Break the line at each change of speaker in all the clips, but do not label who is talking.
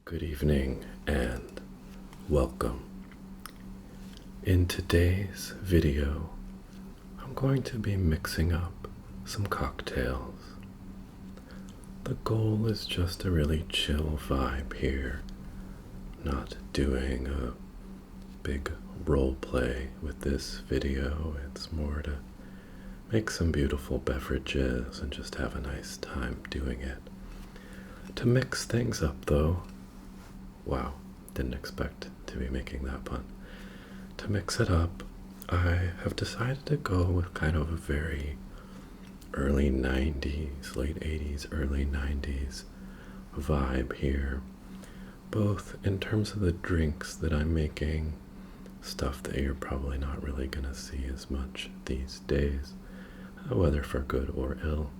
Good evening and welcome. In today's video, I'm going to be mixing up some cocktails. The goal is just to really chill vibe here, not doing a big role play with this video. It's more to make some beautiful beverages and just have a nice time doing it. To mix things up though, wow, didn't expect to be making that pun. To mix it up, I have decided to go with kind of a very early 90s, late 80s, early 90s vibe here, both in terms of the drinks that I'm making, stuff that you're probably not really gonna see as much these days, whether for good or ill.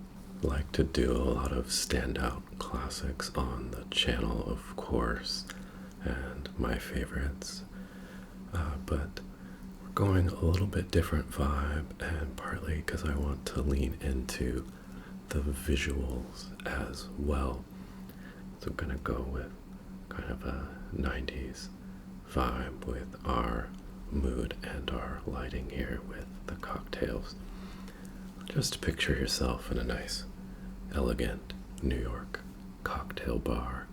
I like to do a lot of standout classics on the channel, of course, and my favorites, but we're going a little bit different vibe, and partly because I want to lean into the visuals as well. So I'm gonna go with kind of a 90s vibe with our mood and our lighting here with the cocktails. Just picture yourself in a nice, elegant New York cocktail bar.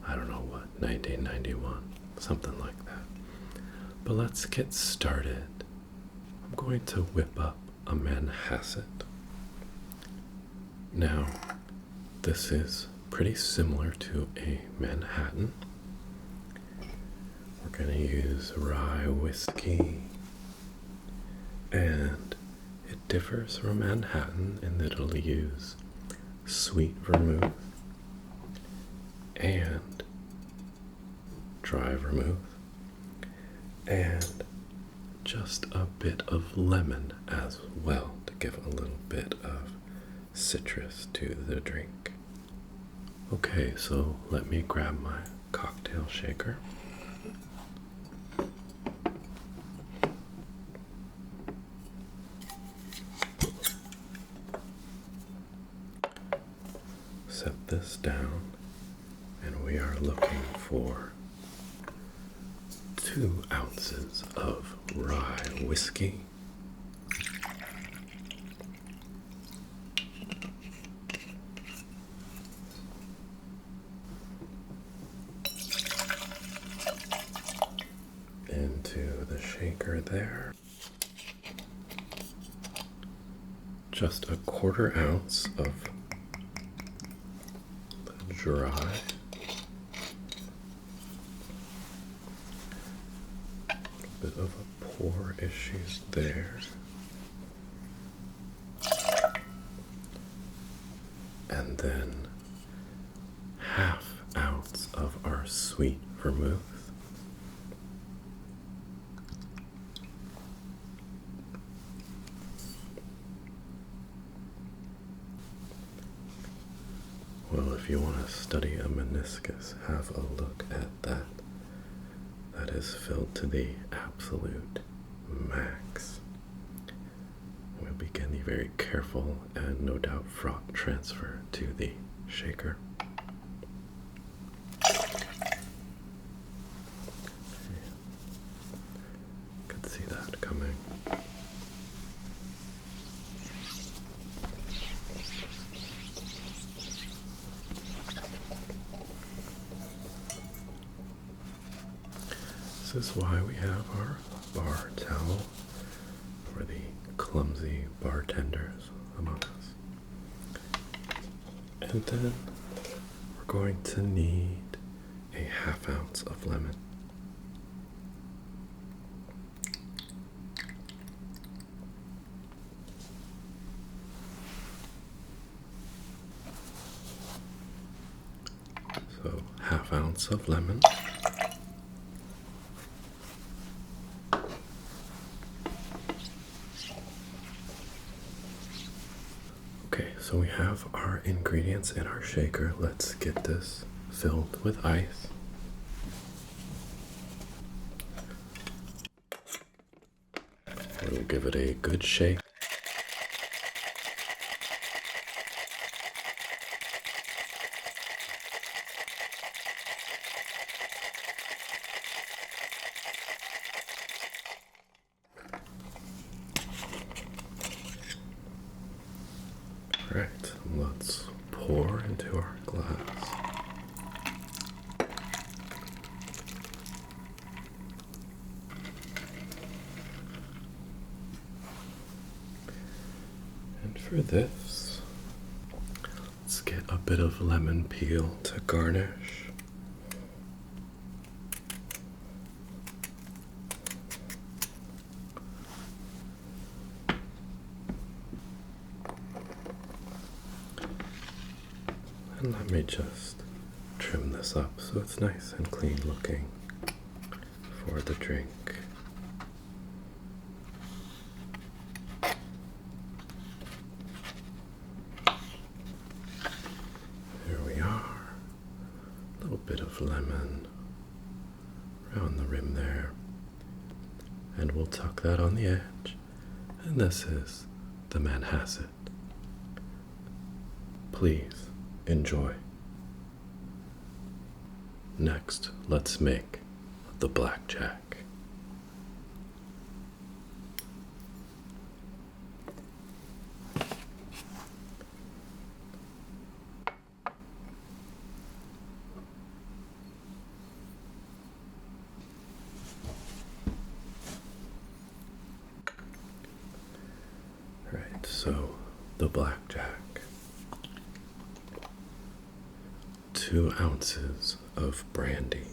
I don't know what, 1991, something like that. But let's get started. I'm going to whip up a Manhasset. Now, this is pretty similar to a Manhattan. We're going to use rye whiskey, and it differs from Manhattan in that it'll use sweet vermouth and dry vermouth and just a bit of lemon as well to give a little bit of citrus to the drink. Okay, so let me grab my cocktail shaker. Set this down, and we are looking for 2 ounces of rye whiskey, into the shaker there, just a 1/4 ounce of dry, a bit of a pour issues there, and then 1/2 ounce of our sweet vermouth, well, if you want to study a meniscus, have a look at that. That is filled to the absolute max. We'll begin the very careful and no doubt fraught transfer to the shaker. Could see that coming. This is why we have our bar towel for the clumsy bartenders among us. And then we're going to need a 1/2 ounce of lemon. So 1/2 ounce of lemon. So we have our ingredients in our shaker. Let's get this filled with ice. We'll give it a good shake. Alright, let's pour into our glass. And for this, let's get a bit of lemon peel to garnish. And let me just trim this up so it's nice and clean looking for the drink. There we are. A little bit of lemon around the rim there. And we'll tuck that on the edge. And this is the Manhasset. Please enjoy. Next, let's make the Blackjack. Right, so the Blackjack. 2 ounces of brandy.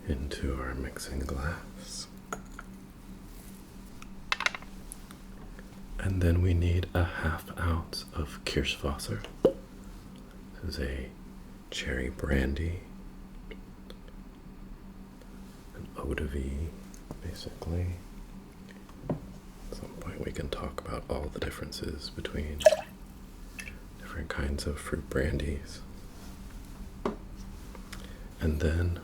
Into our mixing glass. And then we need a 1/2 ounce of Kirschwasser. This is a cherry brandy. Eau de vie, basically. At some point we can talk about all the differences between different kinds of fruit brandies. And then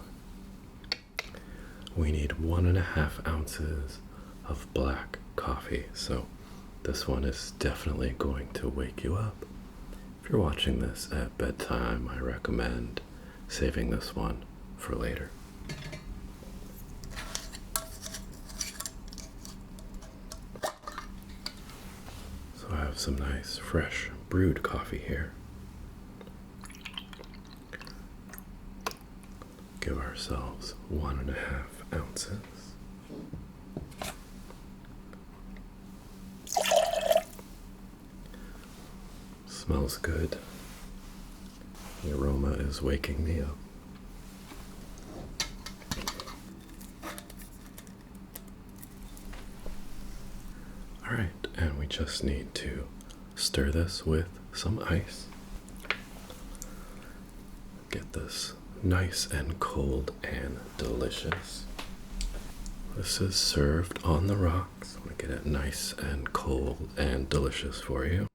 we need 1.5 ounces of black coffee. So this one is definitely going to wake you up. If you're watching this at bedtime, I recommend saving this one for later. So I have some nice fresh brewed coffee here. Give ourselves 1.5 ounces. Smells good. The aroma is waking me up. Alright, and we just need to stir this with some ice. Get this nice and cold and delicious. This is served on the rocks. We get it nice and cold and delicious for you.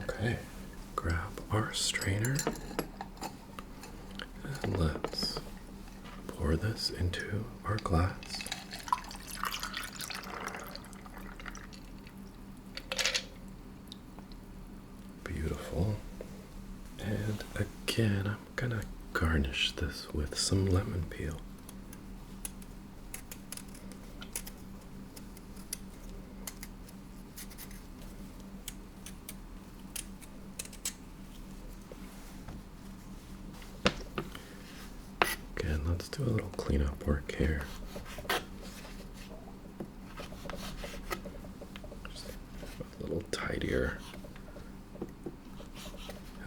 Okay, grab our strainer and let's pour this into our glass. Beautiful. And again, I'm gonna garnish this with some lemon peel. Again, let's do a little cleanup work here. Just a little tidier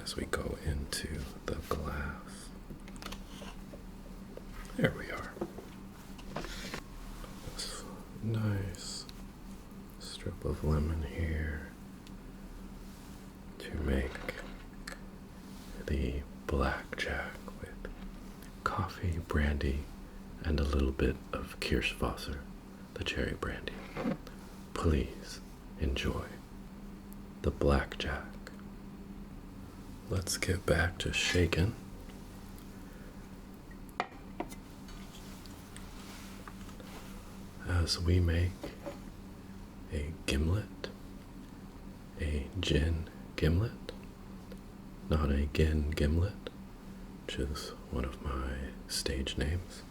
as we go into the glass. There we are. This nice strip of lemon here to make the Blackjack with coffee, brandy, and a little bit of Kirschwasser, the cherry brandy. Please enjoy the Blackjack. Let's get back to shaking. as we make a gimlet, a gin gimlet, not a gin gimlet, which is one of my stage names.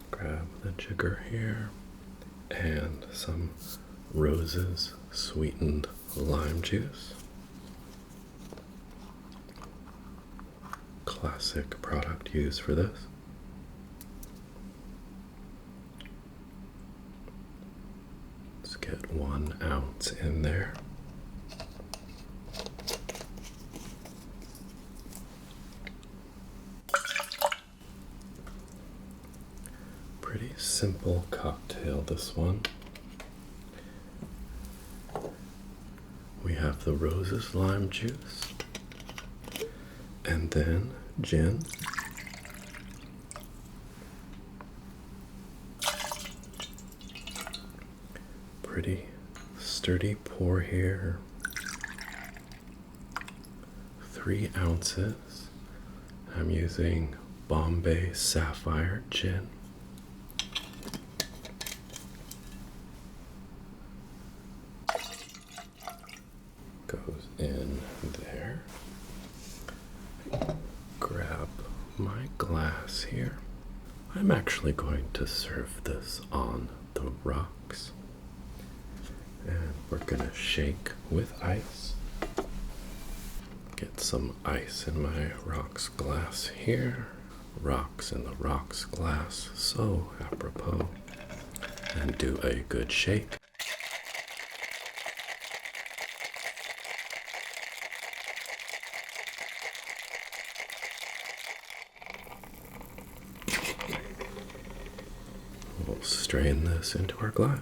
Grab the jigger here and some Rose's sweetened lime juice. Classic product used for this. Let's get 1 ounce in there. Pretty simple cocktail, this one. We have the Rose's lime juice, and then gin, pretty sturdy pour here, 3 ounces. I'm using Bombay Sapphire gin. Goes in there. Grab my glass here. I'm actually going to serve this on the rocks. And we're gonna shake with ice. Get some ice in my rocks glass here. Rocks in the rocks glass, so apropos. And do a good shake. We'll strain this into our glass.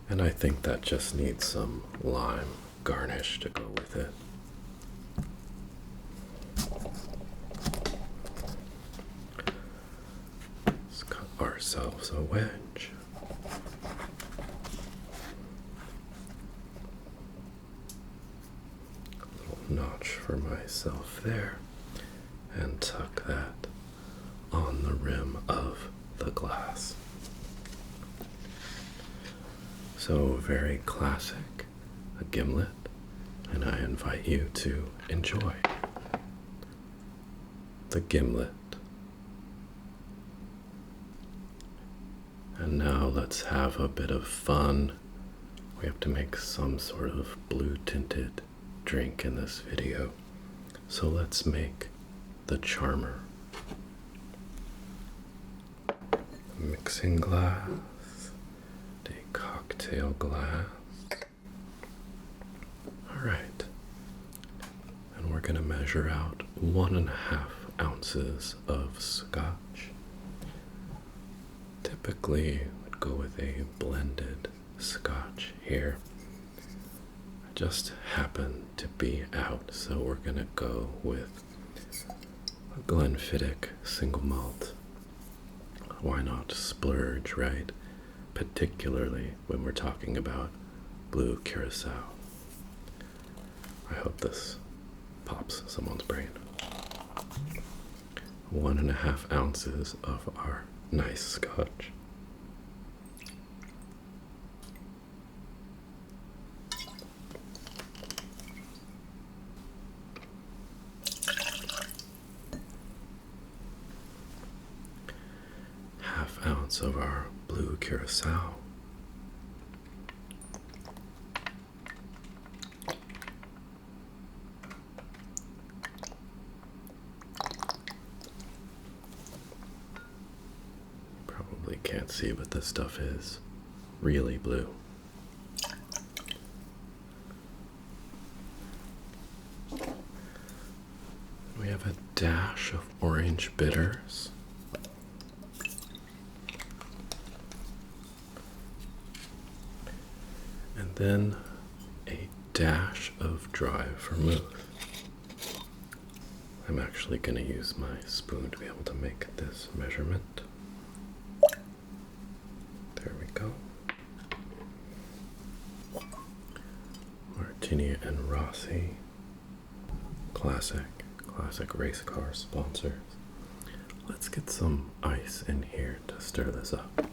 And I think that just needs some lime garnish to go with it. Let's cut ourselves a wedge. A little notch for myself there. And tuck that on the rim of the glass. So very classic, a gimlet, and I invite you to enjoy the gimlet. And now let's have a bit of fun. We have to make some sort of blue tinted drink in this video. So let's make the charmer. Mixing glass, a cocktail glass. All right, and we're gonna measure out 1.5 ounces of scotch. Typically, I'd go with a blended scotch here. I just happen to be out, so we're gonna go with a Glenfiddich single malt. Why not splurge, right? Particularly when we're talking about blue curacao. I hope this pops someone's brain. 1.5 ounces of our nice scotch. Ounce of our blue curacao. Probably can't see, but this stuff is really blue. We have a dash of orange bitters. And then a dash of dry vermouth. I'm actually going to use my spoon to be able to make this measurement. There we go. Martini and Rossi. classic race car sponsors. Let's get some ice in here to stir this up.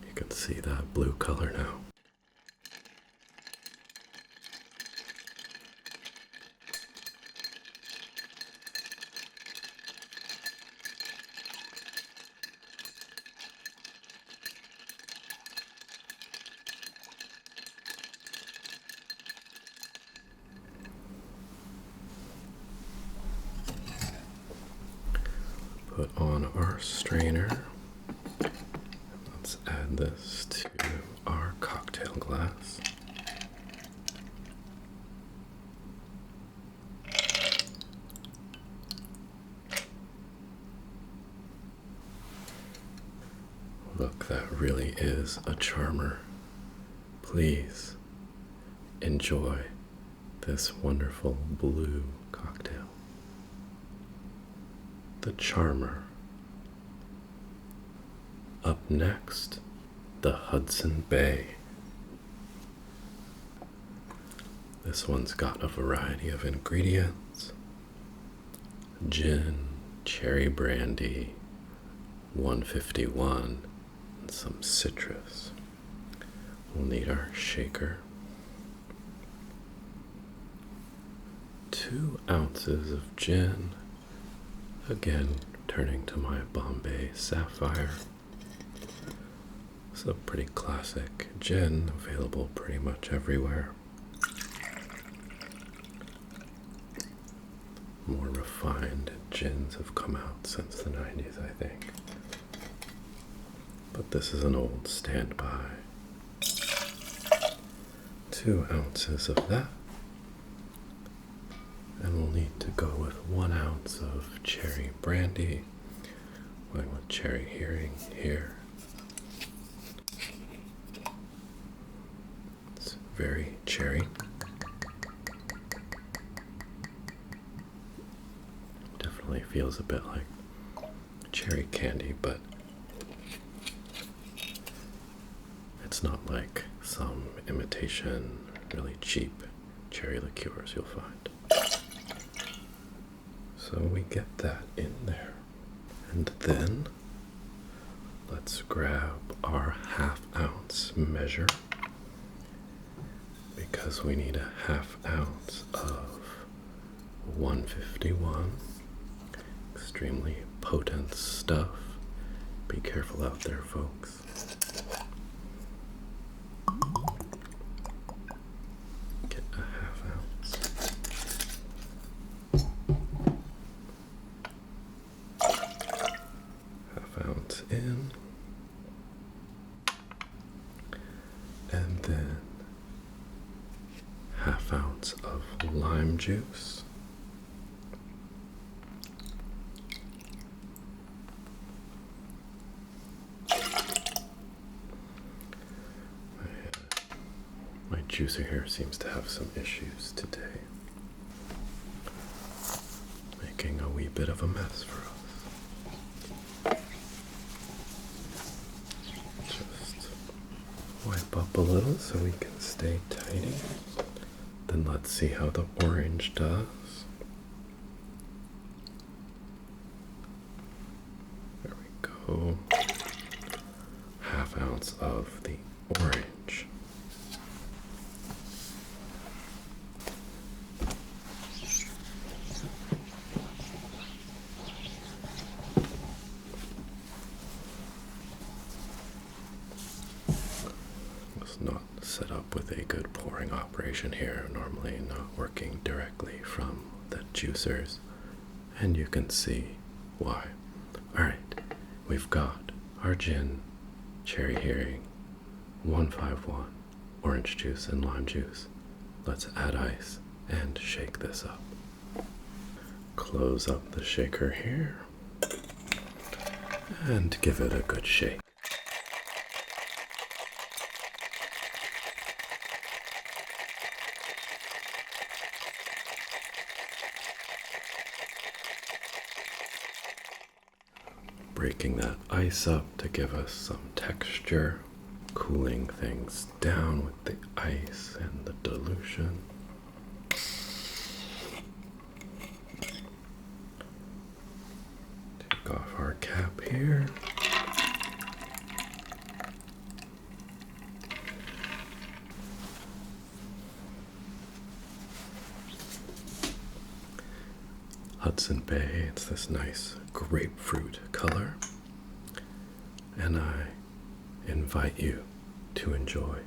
You can see that blue color now. Put on our strainer. Let's add this to our cocktail glass. Look, that really is a charmer. Please enjoy this wonderful blue cocktail. The Charmer. Up next, the Hudson Bay. This one's got a variety of ingredients: gin, cherry brandy, 151, and some citrus. We'll need our shaker, 2 ounces of gin, again turning to my Bombay Sapphire. It's a pretty classic gin, available pretty much everywhere. More refined gins have come out since the 90s, I think. But this is an old standby. 2 ounces of that. And we'll need to go with 1 ounce of cherry brandy. Going with cherry hearing here. It's very cherry. Definitely feels a bit like cherry candy, but it's not like some imitation, really cheap cherry liqueurs you'll find. So we get that in there. And then let's grab our 1/2 ounce measure, because we need a 1/2 ounce of 151. Extremely potent stuff. Be careful out there, folks. Get a 1/2 ounce. 1/2 ounce in. And then 1/2 ounce of lime juice. My juicer here seems to have some issues today, making a wee bit of a mess for us. Just wipe up a little so we can stay tidy. Then let's see how the orange does. There we go. 1/2 ounce of the orange. Not set up with a good pouring operation here, normally not working directly from the juicers, and you can see why. Alright, we've got our gin, cherry hearing, 151, orange juice and lime juice. Let's add ice and shake this up. Close up the shaker here and give it a good shake. breaking that ice up to give us some texture, cooling things down with the ice and the dilution. Take off our cap here. Hudson Bay, it's this nice grapefruit color, and I invite you to enjoy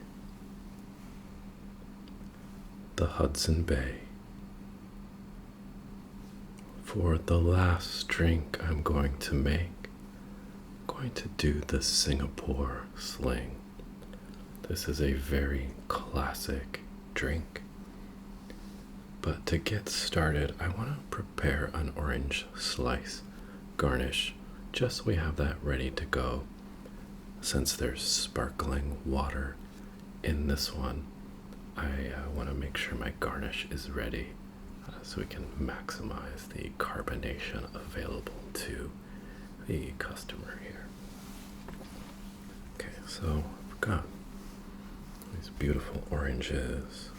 the Hudson Bay. For the last drink I'm going to make, I'm going to do the Singapore Sling. This is a very classic drink. But to get started, I want to prepare an orange slice garnish, just so we have that ready to go. Since there's sparkling water in this one, I want to make sure my garnish is ready so we can maximize the carbonation available to the customer here. Okay, so I've got these beautiful oranges.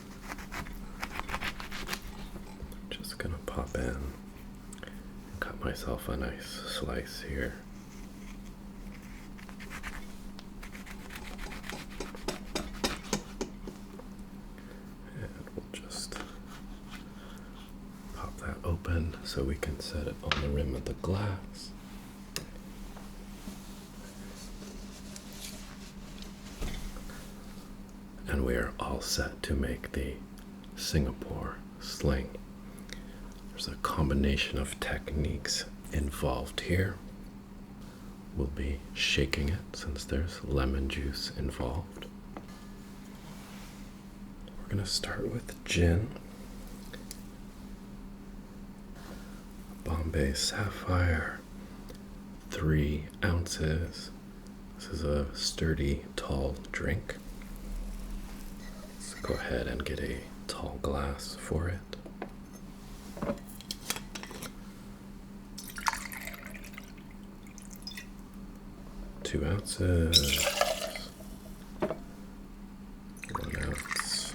Gonna pop in and cut myself a nice slice here. And we'll just pop that open so we can set it on the rim of the glass. And we are all set to make the Singapore Sling. There's a combination of techniques involved here. We'll be shaking it since there's lemon juice involved. We're going to start with gin, Bombay Sapphire, 3 ounces. This is a sturdy, tall drink. Let's go ahead and get a tall glass for it. 2 ounces, 1 ounce,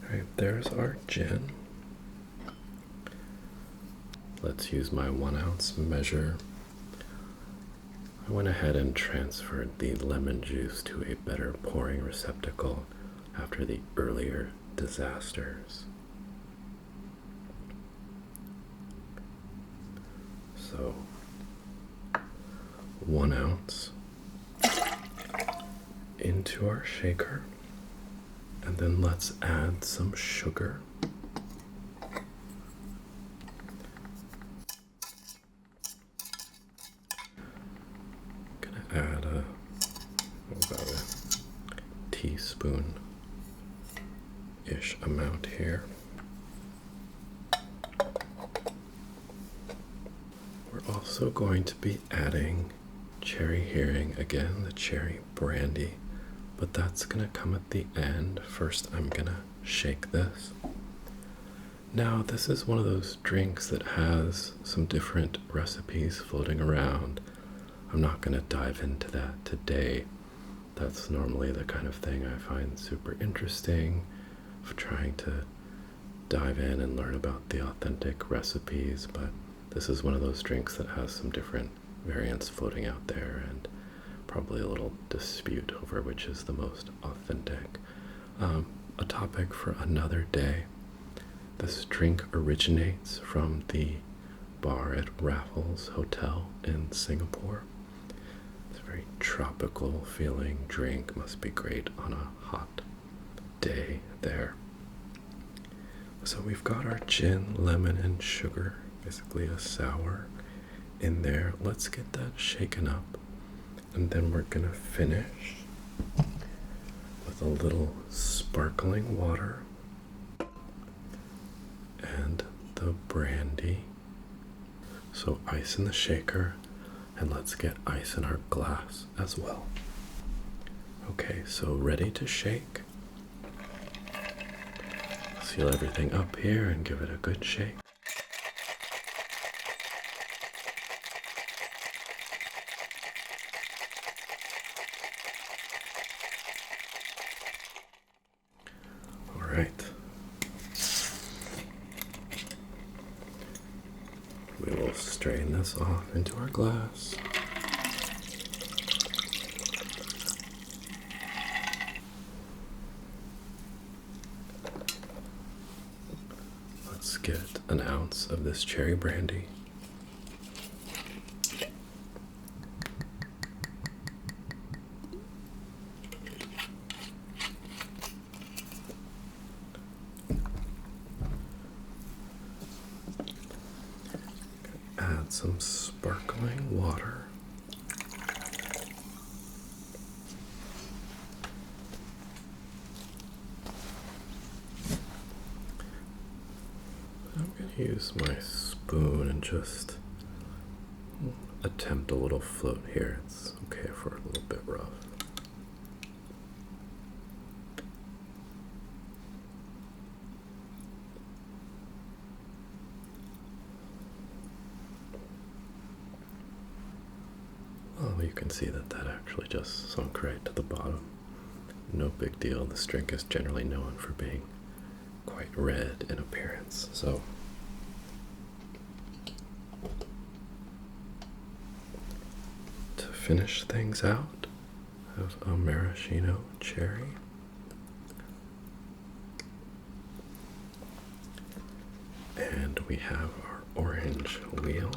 alright, there's our gin. Let's use my 1 ounce measure. I went ahead and transferred the lemon juice to a better pouring receptacle after the earlier disasters. So 1 ounce into our shaker, and then let's add some sugar. Gonna add about a teaspoon-ish amount here. We're also going to be adding cherry hearing, again, the cherry brandy, but that's gonna come at the end. First, I'm gonna shake this. Now, this is one of those drinks that has some different recipes floating around. I'm not gonna dive into that today. That's normally the kind of thing I find super interesting, of trying to dive in and learn about the authentic recipes, but this is one of those drinks that has some different variants floating out there, and probably a little dispute over which is the most authentic. A topic for another day. This drink originates from the bar at Raffles Hotel in Singapore. It's a very tropical feeling drink, must be great on a hot day there. So we've got our gin, lemon, and sugar, basically a sour in there. Let's get that shaken up, and then we're gonna finish with a little sparkling water and the brandy. So ice in the shaker, and let's get ice in our glass as well. Okay, so ready to shake. seal everything up here and give it a good shake. All right. We will strain this off into our glass. Let's get an ounce of this cherry brandy. Add some sparkling water. I'm going to use my spoon and just attempt a little float here. It's okay for a little bit rough. Well, you can see that actually just sunk right to the bottom. No big deal. This drink is generally known for being quite red in appearance, so to finish things out, I have a maraschino cherry. And we have our orange wheel.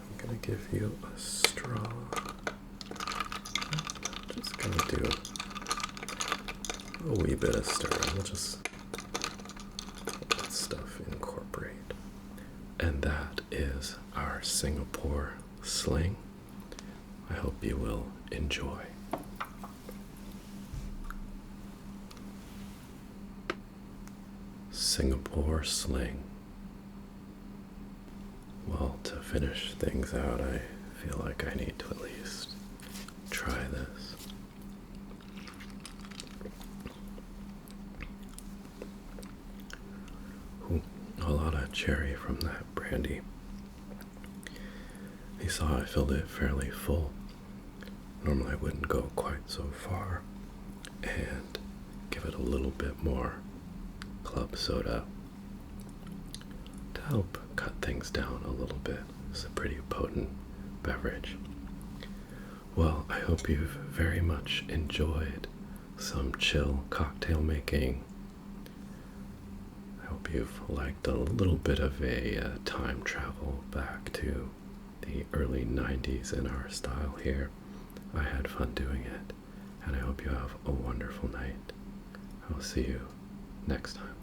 I'm going to give you a straw. I'm just going to do a wee bit of stirring. We'll just let that stuff incorporate. And that is our Singapore Sling. I hope you will enjoy. Singapore Sling. Well, to finish things out, I feel like I need to at least try this. Ooh, a lot of cherry from that brandy. You saw I filled it fairly full. Normally I wouldn't go quite so far, and give it a little bit more club soda to help cut things down a little bit. It's a pretty potent beverage. Well, I hope you've very much enjoyed some chill cocktail making. I hope you've liked a little bit of a time travel back to the early 90s in our style here. I had fun doing it, and I hope you have a wonderful night. I'll see you next time.